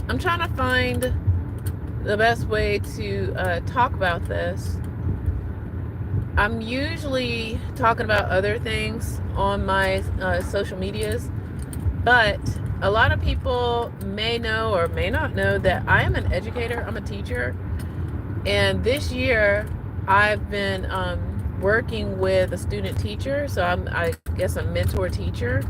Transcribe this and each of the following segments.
I'm trying to find the best way to talk about this. I'm usually talking about other things on my social medias, but a lot of people may know or may not know that I am an educator. I'm a teacher. And this year, I've been working with a student teacher. So I guess, a mentor teacher.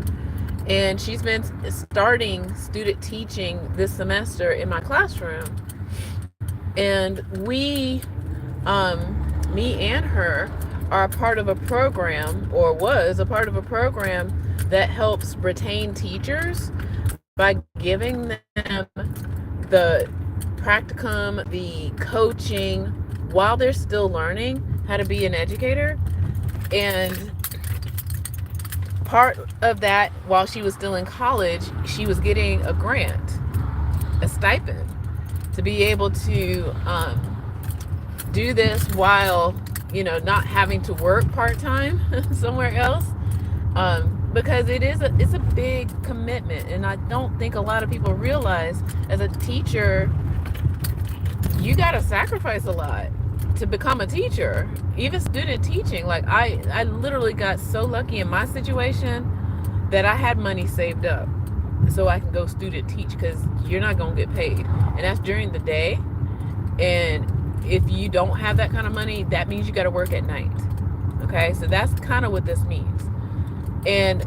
And she's been starting student teaching this semester in my classroom. And me and her, are a part of a program, or was a part of a program, that helps retain teachers by giving them the practicum, the coaching, while they're still learning how to be an educator. And part of that, while she was still in college, she was getting a grant, a stipend, to be able to do this while, not having to work part-time somewhere else. Because it's a big commitment, and I don't think a lot of people realize, as a teacher, you got to sacrifice a lot to become a teacher. Even student teaching, like, I literally got so lucky in my situation that I had money saved up so I can go student teach, because you're not going to get paid, and that's during the day. And if you don't have that kind of money, that means you got to work at night. Okay, so that's kind of what this means. And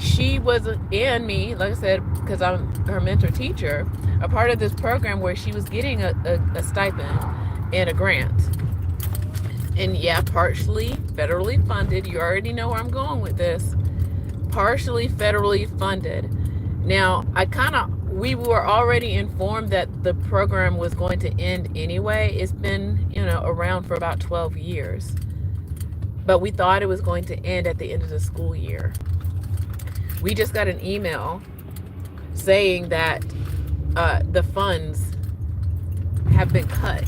she was, and me, like I said, because I'm her mentor teacher, a part of this program where she was getting a stipend and a grant. And yeah, partially federally funded. You already know where I'm going with this. Partially federally funded. Now, we were already informed that the program was going to end anyway. It's been, around for about 12 years. But we thought it was going to end at the end of the school year. We just got an email saying that the funds have been cut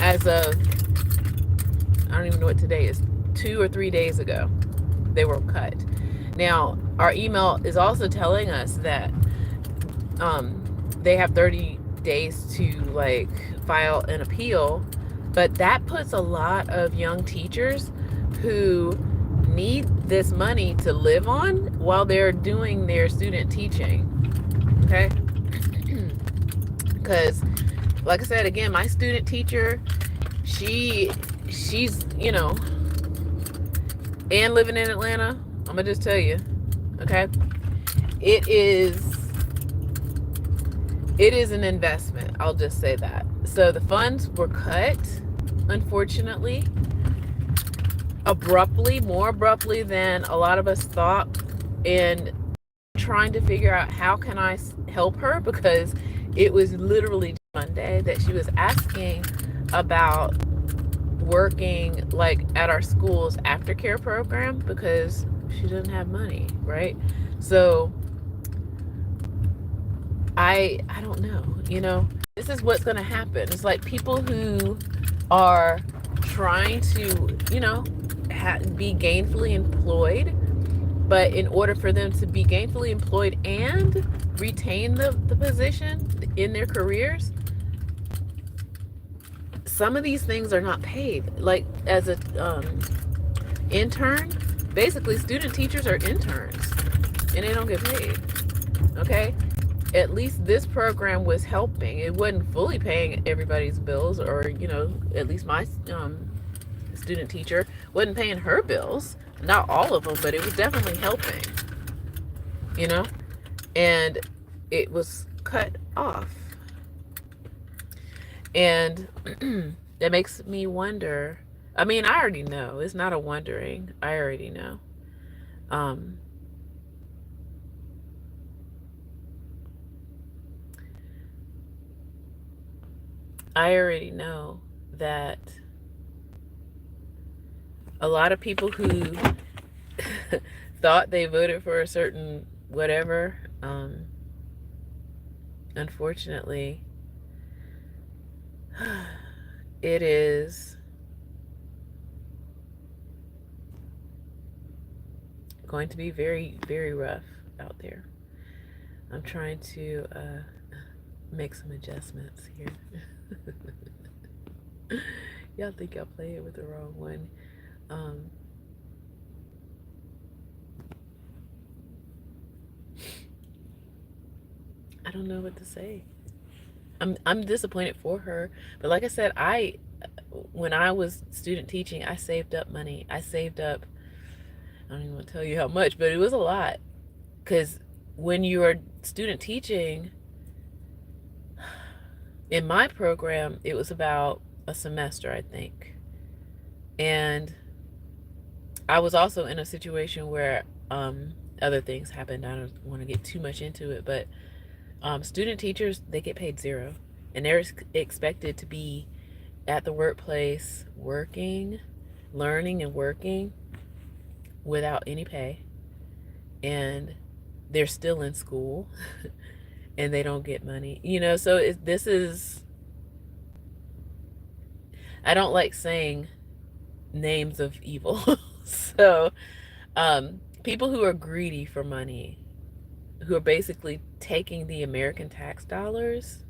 as of, I don't even know what today is, 2 or 3 days ago. They were cut. Now, our email is also telling us that they have 30 days to, like, file an appeal, but that puts a lot of young teachers who need this money to live on while they're doing their student teaching. Okay? Because, like I said, again, my student teacher, she's, and living in Atlanta, I'm gonna just tell you, okay, it is an investment. I'll just say that. So the funds were cut, unfortunately, more abruptly than a lot of us thought. And trying to figure out, how can I help her, because it was literally Monday that she was asking about working, like, at our school's aftercare program, because she doesn't have money, right? So I don't know, this is what's going to happen. It's like people who are trying to, be gainfully employed, but in order for them to be gainfully employed and retain the position in their careers, some of these things are not paid. Like, as a intern, basically student teachers are interns and they don't get paid. Okay? At least this program was helping. It wasn't fully paying everybody's bills, or, at least my student teacher wasn't paying her bills. Not all of them, but it was definitely helping, you know? And it was cut off. And that makes me wonder. I mean, I already know. It's not a wondering. I already know. Um, I already know that a lot of people who thought they voted for a certain whatever, unfortunately, it is going to be very, very rough out there. I'm trying to make some adjustments here. Y'all think y'all play it with the wrong one. Um, I don't know what to say. I'm disappointed for her, but like I said, when I was student teaching, I saved up money. I saved up. I don't even want to tell you how much, but it was a lot. Because when you are student teaching, in my program, it was about a semester, I think, and I was also in a situation where other things happened. I don't want to get too much into it, but student teachers, they get paid zero, and they're expected to be at the workplace working, learning and working without any pay, and they're still in school and they don't get money, so this is, I don't like saying names of evil. So people who are greedy for money, who are basically taking the American tax dollars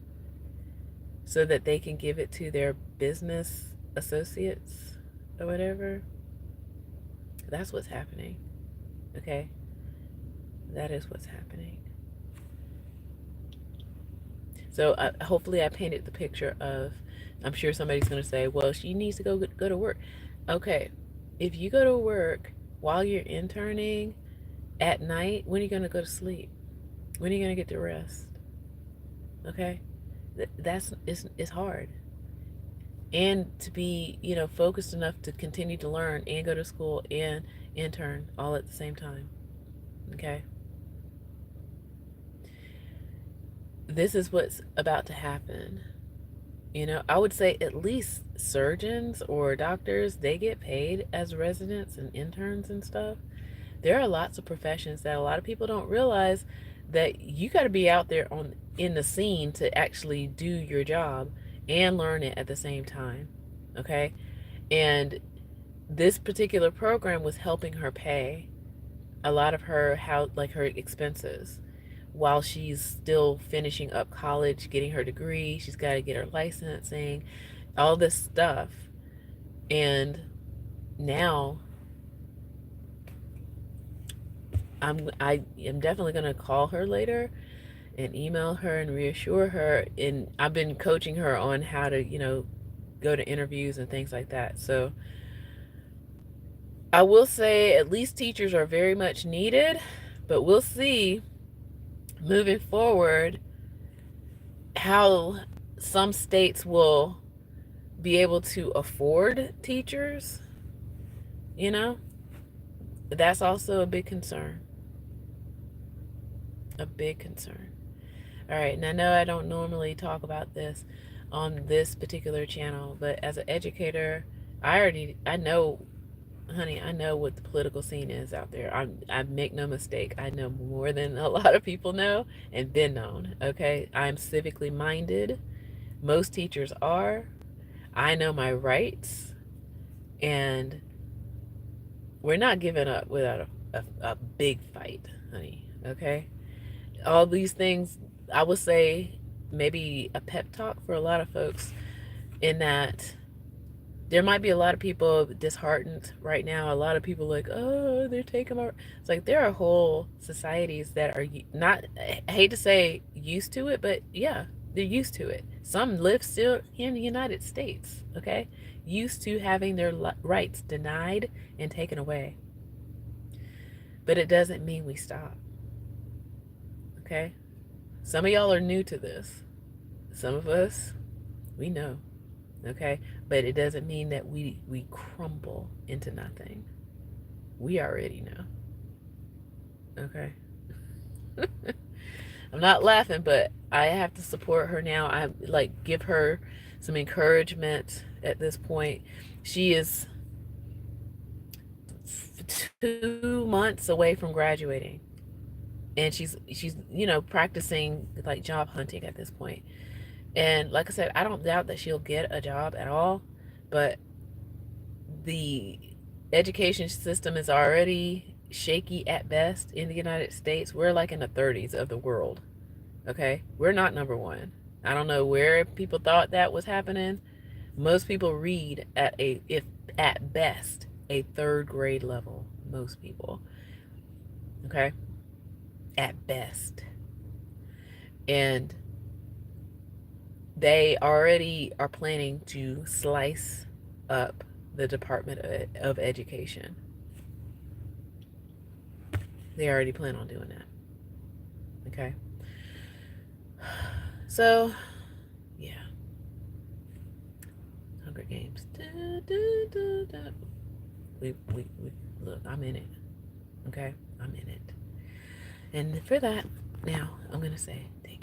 so that they can give it to their business associates or whatever. That's what's happening. Okay? That is what's happening. So hopefully I painted the picture of, I'm sure somebody's going to say, well, she needs to go to work. Okay. If you go to work while you're interning at night, when are you going to go to sleep? When are you going to get to rest? Okay? It's hard. And to be, focused enough to continue to learn and go to school and intern all at the same time. Okay? This is what's about to happen. I would say at least surgeons or doctors, they get paid as residents and interns and stuff. There are lots of professions that a lot of people don't realize that you got to be out there in the scene to actually do your job and learn it at the same time. Okay? And this particular program was helping her pay a lot of her her expenses while she's still finishing up college, getting her degree. She's got to get her licensing, all this stuff. And now I am definitely going to call her later and email her and reassure her. And I've been coaching her on how to, go to interviews and things like that. So I will say at least teachers are very much needed, but we'll see moving forward how some states will be able to afford teachers. That's also a big concern. A big concern. All right, and I know I don't normally talk about this on this particular channel, but as an educator, I know, honey, I know what the political scene is out there. I make no mistake. I know more than a lot of people know and been known. Okay, I'm civically minded. Most teachers are. I know my rights, and we're not giving up without a big fight, honey. Okay, all these things, I would say maybe a pep talk for a lot of folks, in that there might be a lot of people disheartened right now. A lot of people like, oh, they're taking our. It's like there are whole societies that are not, I hate to say used to it, but yeah, they're used to it. Some live still in the United States, okay? Used to having their rights denied and taken away. But it doesn't mean we stop, okay? Some of y'all are new to this. Some of us, we know, okay? But it doesn't mean that we crumble into nothing. We already know, okay? I'm not laughing, but I have to support her now. I give her some encouragement at this point. She is 2 months away from graduating, and she's practicing job hunting at this point. And like I said, I don't doubt that she'll get a job at all, but the education system is already shaky at best in the United States. We're in the 30s of the world. Okay, we're not number one. I don't know where people thought that was happening. Most people read at if at best, a third grade level. Most people. Okay? At best. And they already are planning to slice up the Department of Education. They already plan on doing that. Okay? So, yeah. Hunger Games. We look, I'm in it. Okay? I'm in it. And for that, now I'm going to say thank you.